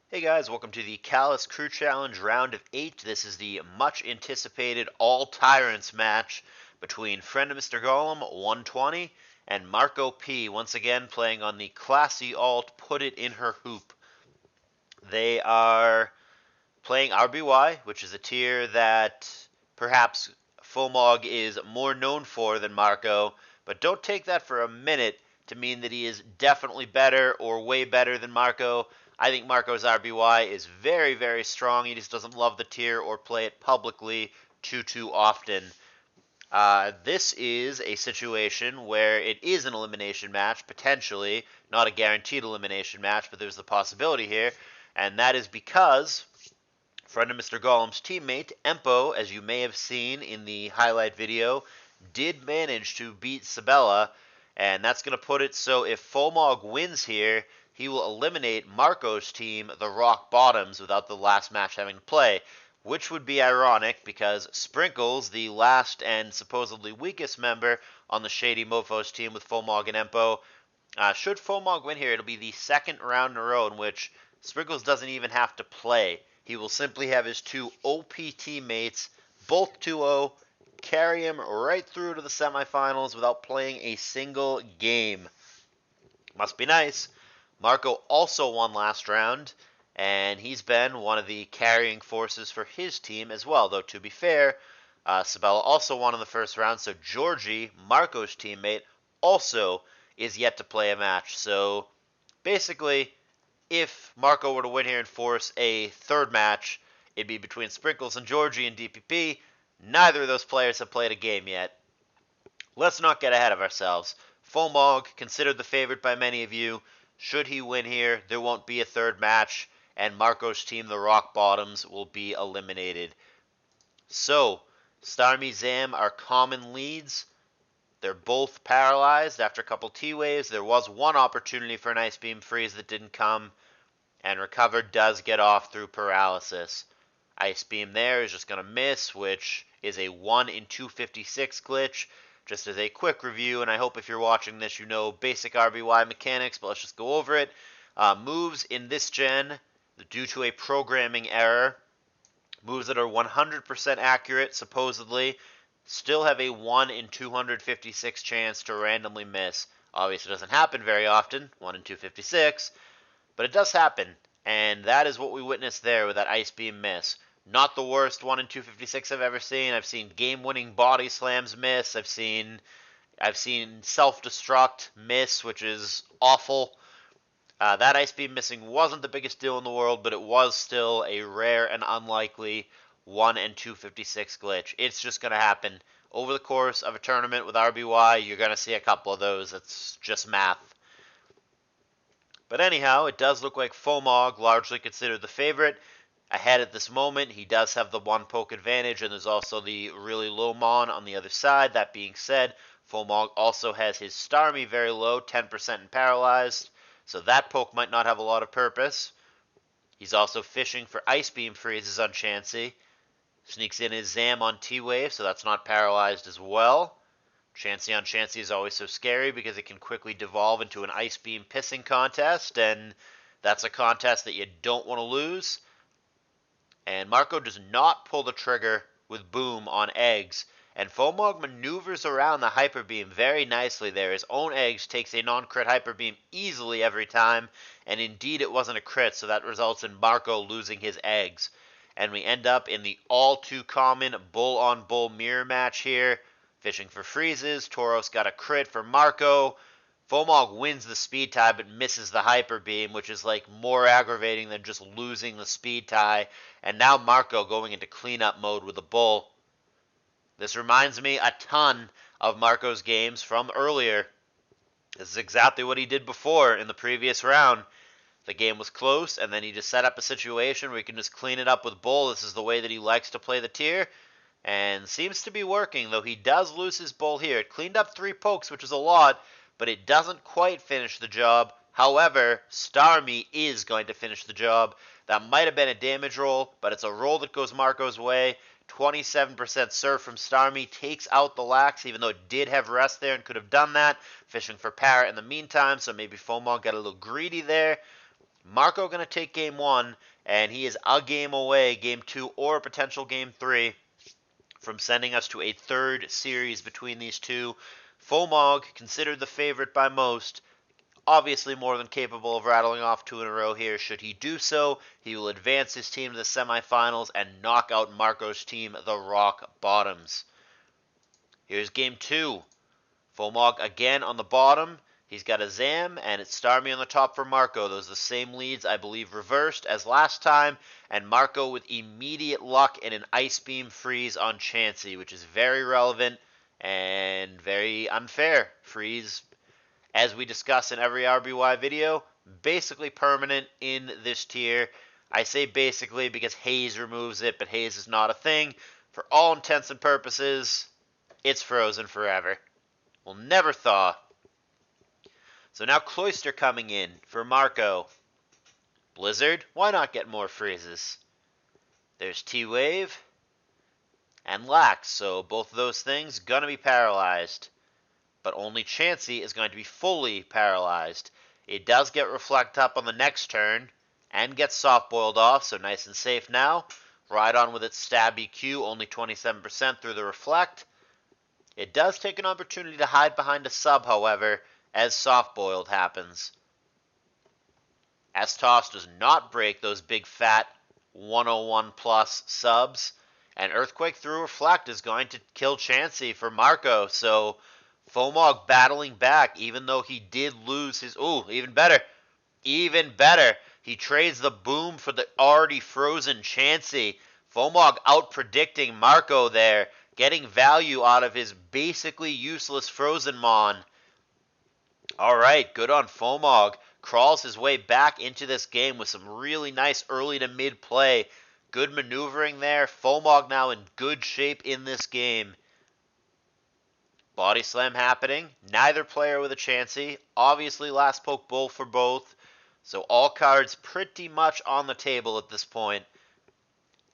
Hey guys, welcome to the CALLOUS Crew Challenge Round of 8. This is the much anticipated All Tyrants match between Friend of Mr. Golem 120 and Marco P, once again playing on the classy alt Put It in Her Hoop. They are playing RBY, which is a tier that perhaps FOMG is more known for than Marco, but don't take that for a minute to mean that he is definitely better or way better than Marco. I think Marco's RBY is very, very strong. He just doesn't love the tier or play it publicly too often. This is a situation where it is an elimination match, potentially, not a guaranteed elimination match, but there's the possibility here, and that is because friend of Mr. Golem's teammate, Empo, as you may have seen in the highlight video, did manage to beat Sabella, and that's going to put it so if FOMG wins here, he will eliminate Marco's team, the Rock Bottoms, without the last match having to play, which would be ironic because Sprinkles, the last and supposedly weakest member on the Shady Mofos team with FOMG and Empo, should FOMG win here, it'll be the second round in a row in which Sprinkles doesn't even have to play. He will simply have his two OP teammates, both 2-0, carry him right through to the semifinals without playing a single game. Must be nice. Marco also won last round, and he's been one of the carrying forces for his team as well, though to be fair, Sabella also won in the first round, so Georgie, Marco's teammate, also is yet to play a match. So basically, if Marco were to win here and force a third match, it'd be between Sprinkles and Georgie and DPP. Neither of those players have played a game yet. Let's not get ahead of ourselves. FOMG, considered the favorite by many of you. Should he win here, there won't be a third match, and Marco's team, the Rock Bottoms, will be eliminated. So, Starmie Zam are common leads. They're both paralyzed after a couple T-waves. There was one opportunity for an Ice Beam freeze that didn't come, and Recovered does get off through paralysis. Ice Beam there is just going to miss, which is a 1 in 256 glitch. Just as a quick review, and I hope if you're watching this you know basic RBY mechanics, but let's just go over it. Moves in this gen, due to a programming error, moves that are 100% accurate, supposedly, still have a 1 in 256 chance to randomly miss. Obviously, it doesn't happen very often, 1 in 256, but it does happen, and that is what we witnessed there with that Ice Beam miss. Not the worst 1 in 256 I've ever seen. I've seen game-winning body slams miss. I've seen self-destruct miss, which is awful. That Ice Beam missing wasn't the biggest deal in the world, but it was still a rare and unlikely 1 in 256 glitch. It's just going to happen. Over the course of a tournament with RBY, you're going to see a couple of those. It's just math. But anyhow, it does look like FOMG, largely considered the favorite, ahead at this moment. He does have the one poke advantage, and there's also the really low Mon on the other side. That being said, FOMG also has his Starmie very low, 10% and paralyzed, so that poke might not have a lot of purpose. He's also fishing for Ice Beam freezes on Chansey. Sneaks in his Zam on T-Wave, so that's not paralyzed as well. Chansey on Chansey is always so scary because it can quickly devolve into an Ice Beam pissing contest, and that's a contest that you don't want to lose. And Marco does not pull the trigger with Boom on eggs, and FOMG maneuvers around the Hyper Beam very nicely there. His own eggs takes a non-crit Hyper Beam easily every time, and indeed it wasn't a crit, so that results in Marco losing his eggs. And we end up in the all-too-common bull-on-bull mirror match here. Fishing for freezes, Tauros got a crit for Marco. FOMG wins the speed tie but misses the Hyper Beam, which is like more aggravating than just losing the speed tie. And now Marco going into cleanup mode with a bull. This reminds me a ton of Marco's games from earlier. This is exactly what he did before in the previous round. The game was close, and then he just set up a situation where he can just clean it up with bull. This is the way that he likes to play the tier, and seems to be working, though he does lose his bull here. It cleaned up 3 pokes, which is a lot, but it doesn't quite finish the job. However, Starmie is going to finish the job. That might have been a damage roll, but it's a roll that goes Marco's way. 27% surf from Starmie takes out the Lax, even though it did have rest there and could have done that. Fishing for Parrot in the meantime, so maybe FOMG got a little greedy there. Marco going to take game 1, and he is a game away, game 2 or a potential game 3, from sending us to a third series between these two. FOMG, considered the favorite by most, obviously more than capable of rattling off 2 in a row here. Should he do so, he will advance his team to the semifinals and knock out Marco's team, the Rock Bottoms. Here's game 2. FOMG again on the bottom. He's got a Zam, and it's Starmie on the top for Marco. Those are the same leads, I believe, reversed as last time. And Marco with immediate luck in an Ice Beam freeze on Chansey, which is very relevant and very unfair. Freeze, as we discuss in every RBY video, basically permanent in this tier. I say basically because Haze removes it, but Haze is not a thing. For all intents and purposes, it's frozen forever. Will never thaw. So now Cloyster coming in for Marco. Blizzard, why not get more freezes? There's T-Wave and Lax, so both of those things gonna be paralyzed. But only Chansey is going to be fully paralyzed. It does get Reflect up on the next turn and gets soft-boiled off, so nice and safe now. Rhydon with its stab EQ, only 27% through the Reflect. It does take an opportunity to hide behind a sub, however, as soft-boiled happens. S-Toss does not break those big fat 101 plus subs, and Earthquake through Reflect is going to kill Chansey for Marco, so FOMG battling back, even though he did lose his... Ooh, even better. Even better. He trades the boom for the already frozen Chansey. FOMG out-predicting Marco there, getting value out of his basically useless frozen Mon. Alright, good on FOMG. Crawls his way back into this game with some really nice early to mid play. Good maneuvering there. FOMG now in good shape in this game. Body slam happening. Neither player with a Chansey. Obviously last poke bull for both. So all cards pretty much on the table at this point.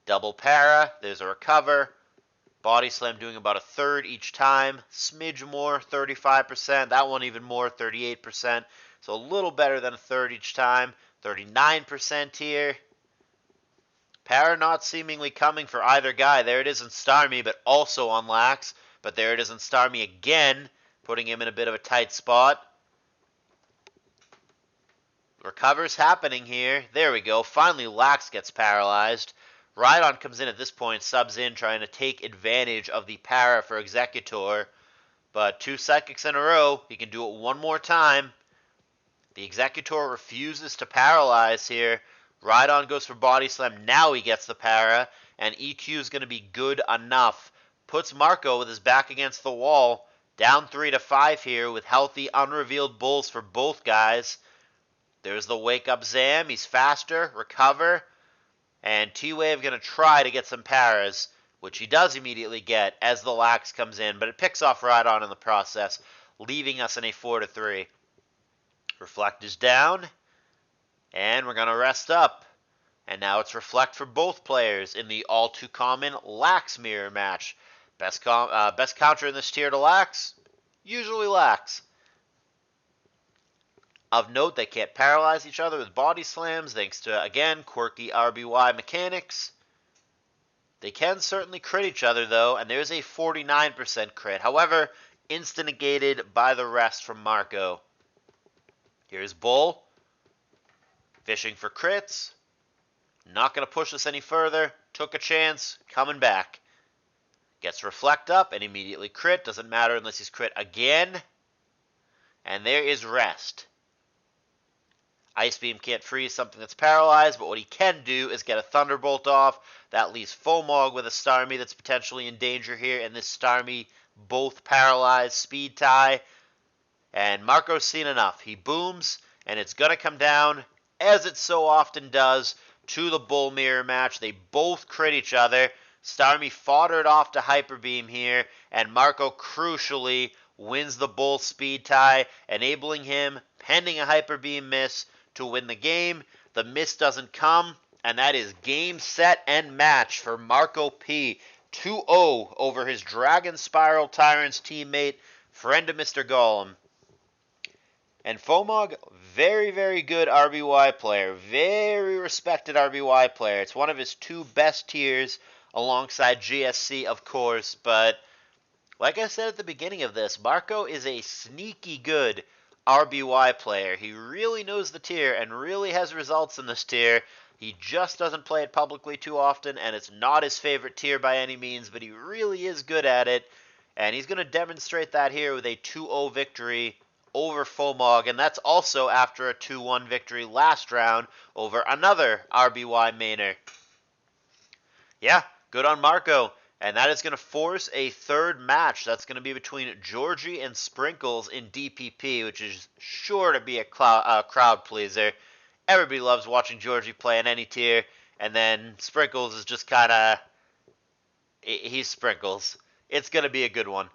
Double para. There's a recover. Body slam doing about a third each time. Smidge more, 35%. That one even more, 38%. So a little better than a third each time. 39% here. Para not seemingly coming for either guy. There it is in Starmie, but also on Lax. But there it is in Starmie again, putting him in a bit of a tight spot. Recover's happening here. There we go. Finally, Lax gets paralyzed. Rhydon comes in at this point, subs in, trying to take advantage of the para for Executor. But 2 Psychics in a row. He can do it one more time. The Executor refuses to paralyze here. Rhydon goes for Body Slam. Now he gets the para. And EQ is going to be good enough. Puts Marco with his back against the wall. Down 3-5 here with healthy, unrevealed bulls for both guys. There's the Wake Up Zam. He's faster. Recover. And T-Wave going to try to get some paras, which he does immediately get as the Lax comes in, but it picks off Rhydon in the process, leaving us in a 4-3. Reflect is down, and we're going to rest up. And now it's Reflect for both players in the all-too-common Lax mirror match. Best counter in this tier to Lax? Usually Lax. Of note, they can't paralyze each other with body slams, thanks to, again, quirky RBY mechanics. They can certainly crit each other, though, and there's a 49% crit. However, insta-negated by the rest from Marco. Here's Bull. Fishing for crits. Not going to push us any further. Took a chance. Coming back. Gets Reflect up and immediately crit. Doesn't matter unless he's crit again. And there is rest. Ice Beam can't freeze something that's paralyzed, but what he can do is get a Thunderbolt off. That leaves FOMG with a Starmie that's potentially in danger here, and this Starmie both paralyzed, speed tie. And Marco's seen enough. He booms, and it's going to come down, as it so often does, to the Bull Mirror match. They both crit each other. Starmie foddered off to Hyper Beam here, and Marco crucially wins the Bull speed tie, enabling him, pending a Hyper Beam miss, to win the game. The miss doesn't come, and that is game, set, and match for Marco P. 2-0 over his Dragon Spiral Tyrants teammate, friend of Mr. Golem. And FOMG, very, very good RBY player. Very respected RBY player. It's one of his two best tiers alongside GSC, of course. But like I said at the beginning of this, Marco is a sneaky good RBY player. He really knows the tier and really has results in this tier. He just doesn't play it publicly too often, and it's not his favorite tier by any means, but he really is good at it. And he's going to demonstrate that here with a 2-0 victory over FOMG, and that's also after a 2-1 victory last round over another RBY mainer. Yeah, good on Marco. And that is going to force a third match. That's going to be between Georgie and Sprinkles in DPP, which is sure to be a crowd pleaser. Everybody loves watching Georgie play in any tier. And then Sprinkles is just kind of... he's Sprinkles. It's going to be a good one.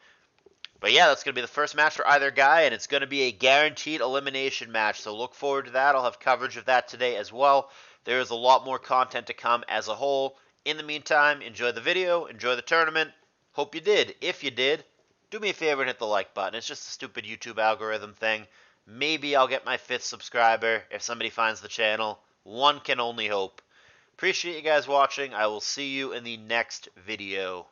But yeah, that's going to be the first match for either guy, and it's going to be a guaranteed elimination match, so look forward to that. I'll have coverage of that today as well. There is a lot more content to come as a whole. In the meantime, enjoy the video, enjoy the tournament. Hope you did. If you did, do me a favor and hit the like button. It's just a stupid YouTube algorithm thing. Maybe I'll get my 5th subscriber if somebody finds the channel. One can only hope. Appreciate you guys watching. I will see you in the next video.